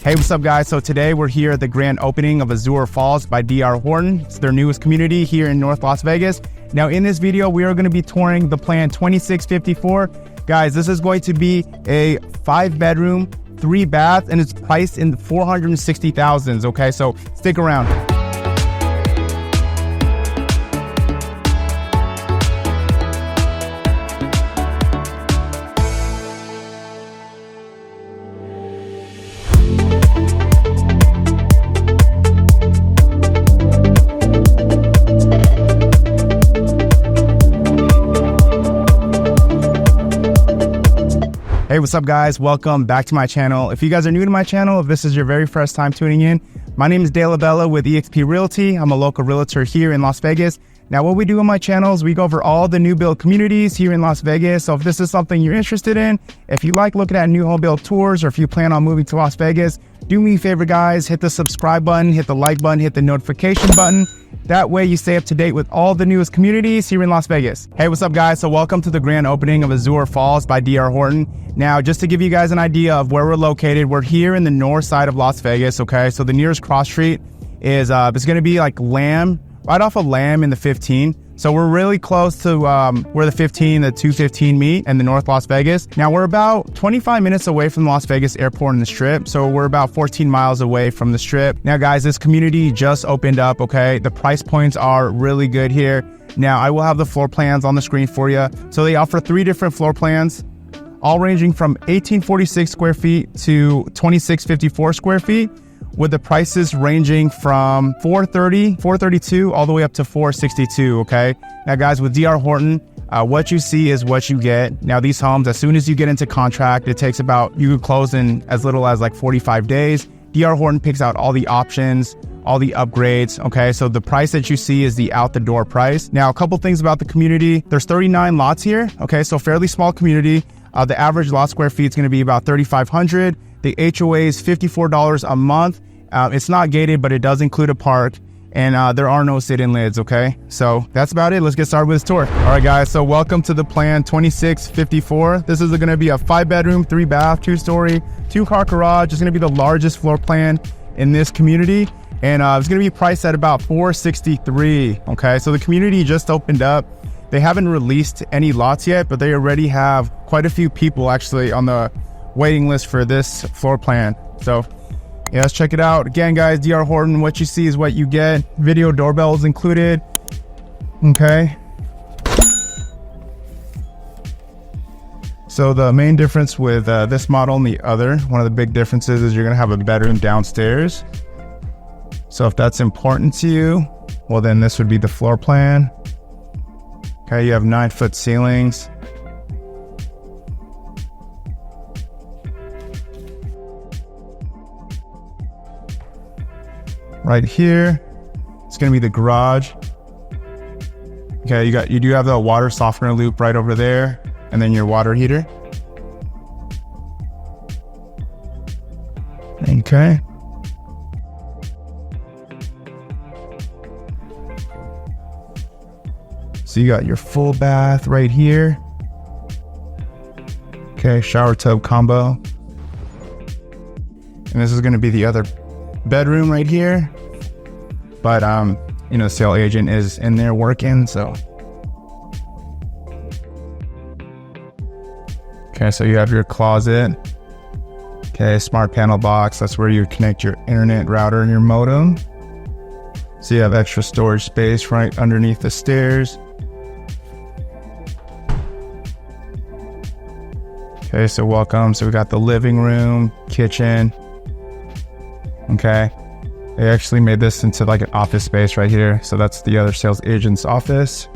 Hey, what's up guys? So today we're here at the grand opening of Azure Falls by DR Horton. It's their newest community here in North Las Vegas. Now in this video, we are going to be touring the plan 2654. Guys, this is going to be a 5-bedroom, 3-bath, and it's priced in the 460,000s, okay? So stick around. Hey, what's up guys? Welcome back to my channel. If you guys are new to my channel, if this is your very first time tuning in, my name is Abella with eXp Realty. I'm a local realtor here in Las Vegas. Now what we do on my channel is we go over all the new build communities here in Las Vegas. So if this is something you're interested in, if you like looking at new home build tours, or if you plan on moving to Las Vegas, do me a favor guys, hit the subscribe button, hit the like button, hit the notification button. That way you stay up to date with all the newest communities here in Las Vegas. Hey, what's up guys? So welcome to the grand opening of Azure Falls by DR Horton. Now, just to give you guys an idea of where we're located, we're here in the north side of Las Vegas, okay? So the nearest cross street is, it's gonna be like Lamb, right off of Lamb in the 15. So we're really close to where the 215 meet and the North Las Vegas. Now we're about 25 minutes away from the Las Vegas airport and the strip. So we're about 14 miles away from the strip. Now guys, this community just opened up, okay? The price points are really good here. Now I will have the floor plans on the screen for you. So they offer 3 different floor plans, all ranging from 1846 square feet to 2654 square feet, with the prices ranging from 432 all the way up to 462, okay? Now guys, with DR Horton, what you see is what you get. Now these homes, as soon as you get into contract, it takes about, you could close in as little as like 45 days. DR Horton picks out all the options, all the upgrades, okay? So the price that you see is the out the door price. Now, a couple things about the community. There's 39 lots here, okay? So fairly small community. The average lot square feet is gonna be about 3,500. The HOA is $54 a month. It's not gated, but it does include a park, and there are no sit-in lids, okay? So that's about it. Let's get started with this tour. All right, guys, so welcome to the plan 2654. This is gonna be a 5-bedroom, 3-bath, 2-story, 2-car garage. It's gonna be the largest floor plan in this community, and it's gonna be priced at about 463, okay? So the community just opened up. They haven't released any lots yet, but they already have quite a few people actually on the waiting list for this floor plan. So yeah, let's check it out. Again, guys, DR Horton, what you see is what you get. Video doorbells included, okay? So the main difference with this model and the other, one of the big differences is you're gonna have a bedroom downstairs. So if that's important to you, well then this would be the floor plan. Okay, you have 9-foot ceilings. Right here, it's gonna be the garage. Okay, you do have the water softener loop right over there, and then your water heater. Okay. So you got your full bath right here. Okay, shower tub combo. And this is gonna be the other bedroom right here. But you know, sale agent is in there working, so. Okay, so you have your closet. Okay, smart panel box, that's where you connect your internet router and your modem. So you have extra storage space right underneath the stairs. Okay, so welcome. So we got the living room, kitchen. Okay. They actually made this into like an office space right here. So that's the other sales agent's office.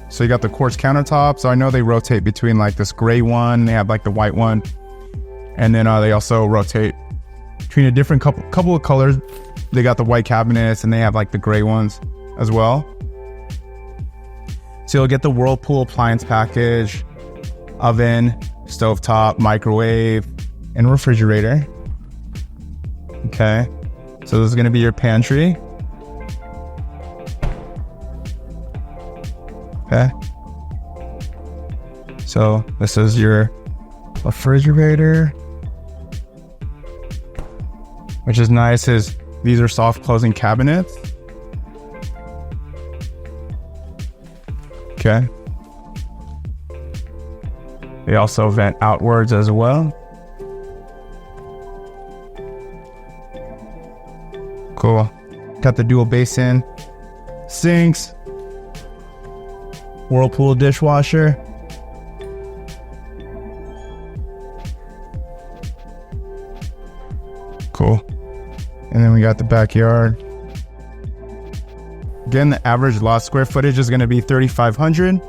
So you got the quartz countertop. So I know they rotate between like this gray one, they have like the white one. And then they also rotate between a different couple of colors. They got the white cabinets and they have like the gray ones as well. So you'll get the Whirlpool appliance package, oven, stovetop, microwave, and refrigerator. Okay, so this is gonna be your pantry. Okay, so this is your refrigerator, which is nice. These are soft closing cabinets. Okay. They also vent outwards as well. Cool. Got the dual basin sinks, Whirlpool dishwasher. Cool. And then we got the backyard. Again, the average lot square footage is going to be 3,500.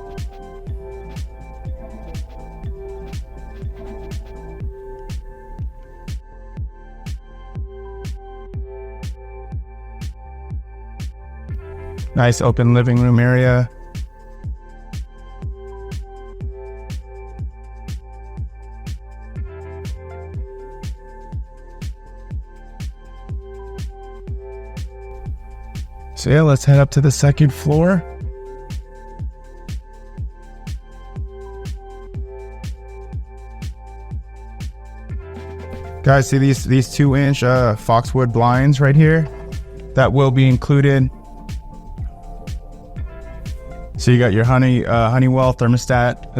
Nice open living room area. So yeah, let's head up to the second floor. Guys, see these 2-inch Foxwood blinds right here? That will be included. So you got your Honeywell thermostat.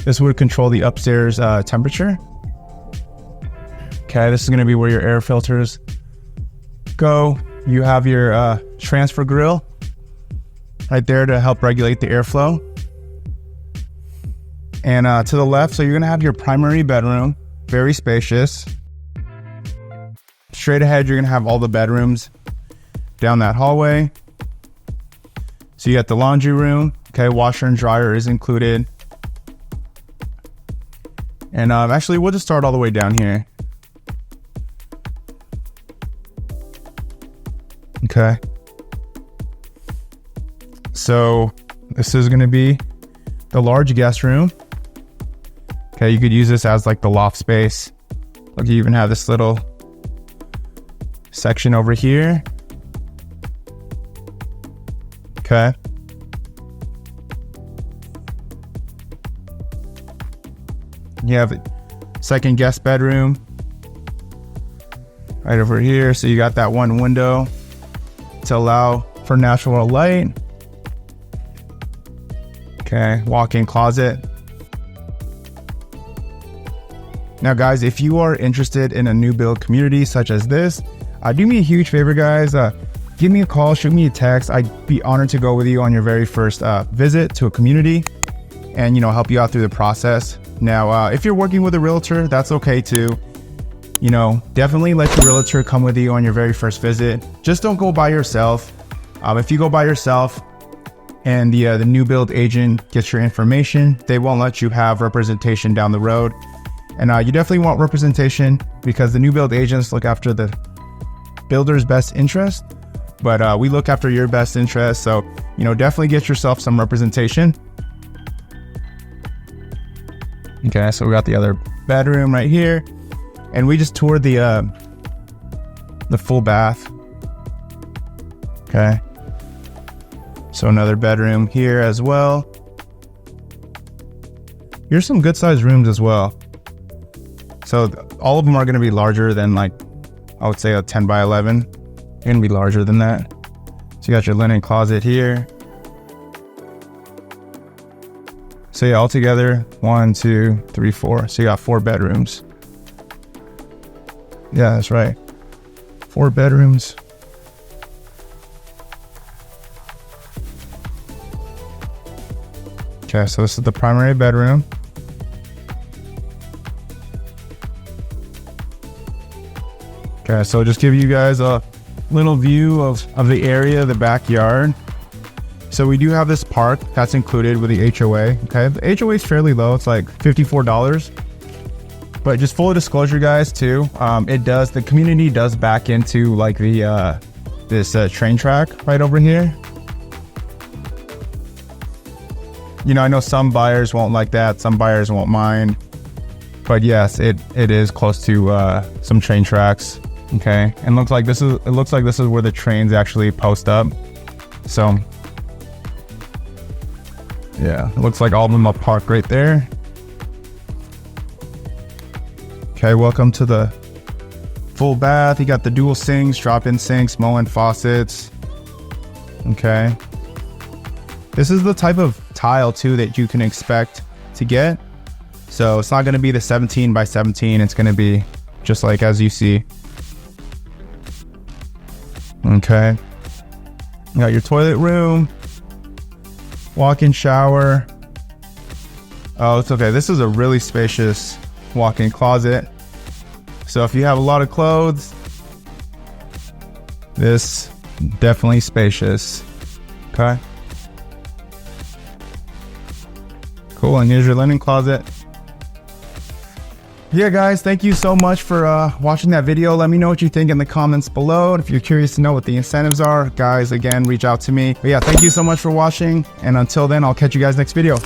This would control the upstairs temperature. Okay, this is gonna be where your air filters go. You have your transfer grill right there to help regulate the airflow. And to the left, so you're gonna have your primary bedroom, very spacious. Straight ahead, you're gonna have all the bedrooms down that hallway. So you got the laundry room, okay, washer and dryer is included. And actually, we'll just start all the way down here. Okay. So this is going to be the large guest room. Okay, you could use this as like the loft space. Look, you even have this little section over here. Okay. You have a second guest bedroom right over here. So you got that one window to allow for natural light. Okay, walk-in closet. Now guys, if you are interested in a new build community such as this, do me a huge favor, guys. Give me a call, shoot me a text. I'd be honored to go with you on your very first visit to a community and, you know, help you out through the process. Now, if you're working with a realtor, that's okay too. You know, definitely let your realtor come with you on your very first visit. Just don't go by yourself. If you go by yourself and the new build agent gets your information, they won't let you have representation down the road. And you definitely want representation because the new build agents look after the builder's best interest, but we look after your best interest. So, you know, definitely get yourself some representation. Okay, so we got the other bedroom right here. And we just toured the full bath. Okay. So another bedroom here as well. Here's some good sized rooms as well. So all of them are going to be larger than, like, I would say a 10 by 11. They're going to be larger than that. So you got your linen closet here. So yeah, altogether 1, 2, 3, 4. So you got 4 bedrooms. Yeah, that's right. 4 bedrooms. Okay, so this is the primary bedroom. Okay, so just give you guys a little view of the area, the backyard. So we do have this park that's included with the HOA. Okay, the HOA is fairly low. It's like $54. But just full disclosure, guys, too, the community does back into like the this train track right over here. You know, I know some buyers won't like that, some buyers won't mind, but yes, it is close to some train tracks. Okay, and it looks like this is where the trains actually post up. So yeah, it looks like all of them are parked right there. Okay, welcome to the full bath. You got the dual sinks, drop-in sinks, Moen faucets. Okay. This is the type of tile too that you can expect to get. So it's not going to be the 17 by 17. It's going to be just like as you see. Okay. You got your toilet room, walk-in shower. Oh, it's okay. This is a really spacious walk-in closet. So if you have a lot of clothes, this definitely spacious. Okay. Cool. And here's your linen closet. Yeah, guys, thank you so much for watching that video. Let me know what you think in the comments below. And if you're curious to know what the incentives are, guys, again, reach out to me. But yeah, thank you so much for watching. And until then, I'll catch you guys next video.